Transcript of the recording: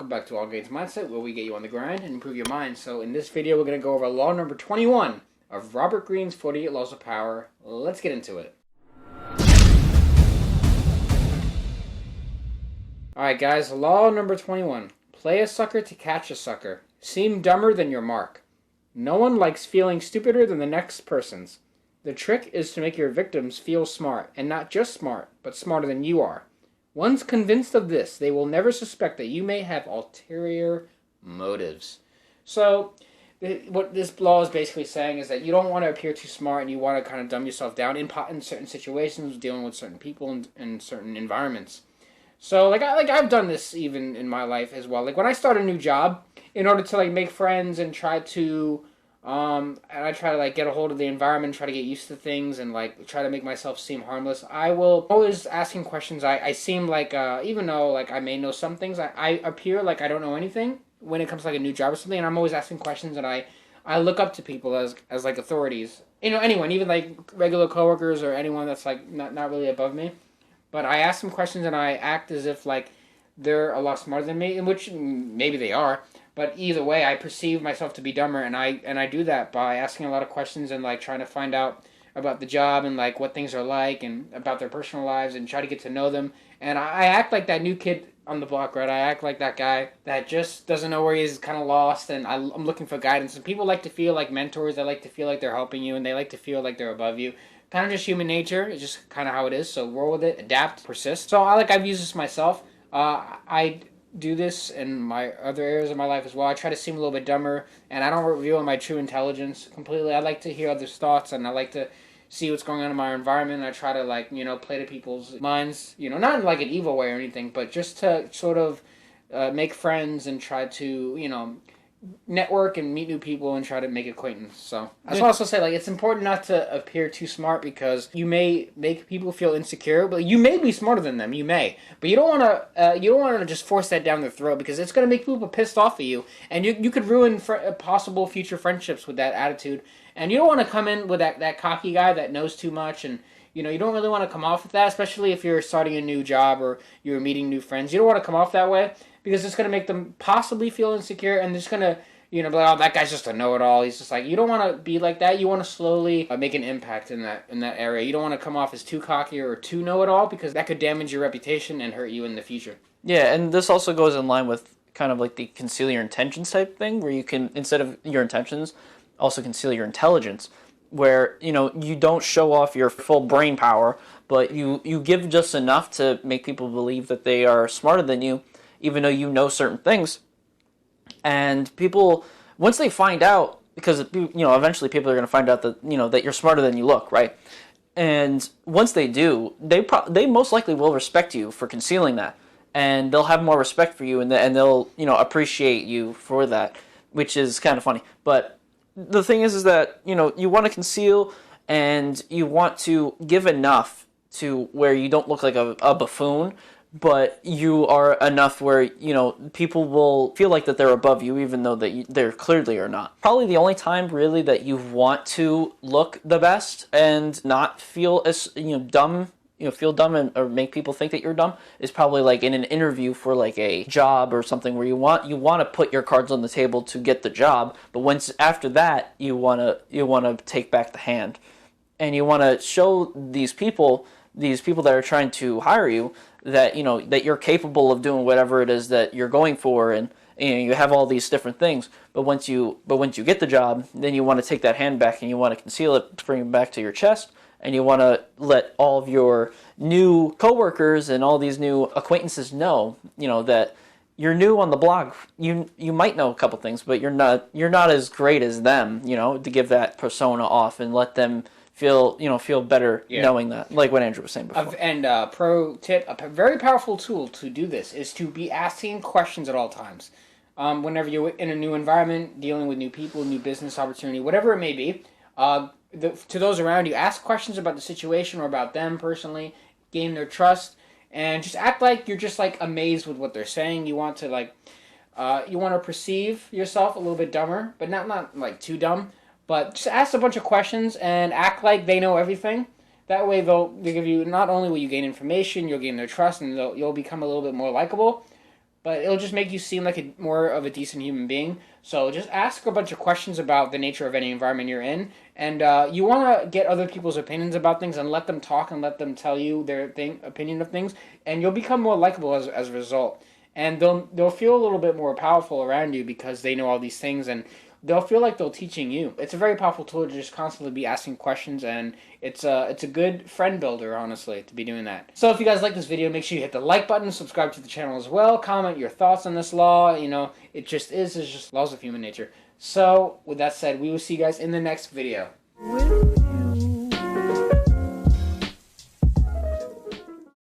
welcome back to All Gains Mindset, where we get you on the grind and improve your mind. So in this video, we're going to go over law number 21 of Robert Greene's 48 Laws of Power. Let's get into it. Alright guys, law number 21. Play a sucker to catch a sucker. Seem dumber than your mark. No one likes feeling stupider than the next person's. The trick is to make your victims feel smart, and not just smart, but smarter than you are. Once convinced of this, they will never suspect that you may have ulterior motives. So, what this law is basically saying is that you don't want to appear too smart, and you want to kind of dumb yourself down in certain situations, dealing with certain people and certain environments. So, I've done this even in my life as well. Like, when I start a new job, in order to, make friends and try to, get a hold of the environment, try to get used to things, and, try to make myself seem harmless, I will always asking questions. I seem like, even though, I may know some things, I appear like I don't know anything when it comes to, a new job or something, and I'm always asking questions, and I look up to people as authorities. Anyone, even, regular coworkers or anyone that's, not really above me. But I ask them questions, and I act as if, they're a lot smarter than me, in which maybe they are. But either way, I perceive myself to be dumber, and I do that by asking a lot of questions and, trying to find out about the job and, what things are like and about their personal lives and try to get to know them. And I act like that new kid on the block, right? I act like that guy that just doesn't know where he is, kind of lost, and I'm looking for guidance. And people like to feel like mentors. They like to feel like they're helping you, and they like to feel like they're above you. Kind of just human nature. It's just kind of how it is. So roll with it, adapt, persist. So I've used this myself. I do this in my other areas of my life as well. I try to seem a little bit dumber, and I don't reveal my true intelligence completely. I like to hear others' thoughts, and I like to see what's going on in my environment. I try to, play to people's minds, not in, an evil way or anything, but just to sort of make friends and try to, network and meet new people and try to make acquaintance. So I just also say, it's important not to appear too smart, because you may make people feel insecure, but you may be smarter than them. You may, but you don't want to just force that down their throat, because it's going to make people pissed off at you, and you could ruin possible future friendships with that attitude. And you don't want to come in with that cocky guy that knows too much, and you don't really want to come off with that, especially if you're starting a new job or you're meeting new friends. You don't want to come off that way, because it's going to make them possibly feel insecure, and it's going to, be like, oh, that guy's just a know-it-all. He's just you don't want to be like that. You want to slowly make an impact in that area. You don't want to come off as too cocky or too know-it-all, because that could damage your reputation and hurt you in the future. Yeah, and this also goes in line with kind of the conceal your intentions type thing, where you can, instead of your intentions, also conceal your intelligence, where, you don't show off your full brain power, but you give just enough to make people believe that they are smarter than you, even though you know certain things. And people, once they find out, because, eventually people are going to find out that, that you're smarter than you look, right? And once they do, they most likely will respect you for concealing that. And they'll have more respect for you, and they'll, appreciate you for that, which is kind of funny. But the thing is that, you want to conceal, and you want to give enough to where you don't look like a buffoon, but you are enough where, people will feel like that they're above you, even though they're clearly are not. Probably the only time really that you want to look the best and not feel as, dumb, feel dumb or make people think that you're dumb is probably in an interview for a job or something, where you want to put your cards on the table to get the job, but once after that you want to take back the hand, and you want to show these people that are trying to hire you that that you're capable of doing whatever it is that you're going for, and you have all these different things. But once you get the job, then you want to take that hand back, and you want to conceal it, bring it back to your chest, and you want to let all of your new coworkers and all these new acquaintances know, that you're new on the block. You might know a couple things, but you're not as great as them, to give that persona off and let them feel better knowing that, like what Andrew was saying before. And pro tip, a very powerful tool to do this is to be asking questions at all times. Whenever you're in a new environment, dealing with new people, new business opportunity, whatever it may be, to those around you, ask questions about the situation or about them personally, gain their trust, and just act like you're just amazed with what they're saying. You want to perceive yourself a little bit dumber, but not too dumb. But just ask a bunch of questions and act like they know everything. That way they'll give you, not only will you gain information, you'll gain their trust, and you'll become a little bit more likable. but it'll just make you seem like more of a decent human being. So just ask a bunch of questions about the nature of any environment you're in, and you want to get other people's opinions about things and let them talk and let them tell you their opinion of things, and you'll become more likable as a result. And they'll feel a little bit more powerful around you because they know all these things, and they'll feel like they're teaching you. It's a very powerful tool to just constantly be asking questions, and it's a good friend builder, honestly, to be doing that. So if you guys like this video, make sure you hit the like button, subscribe to the channel as well, comment your thoughts on this law. You know, it's just laws of human nature. So with that said, we will see you guys in the next video.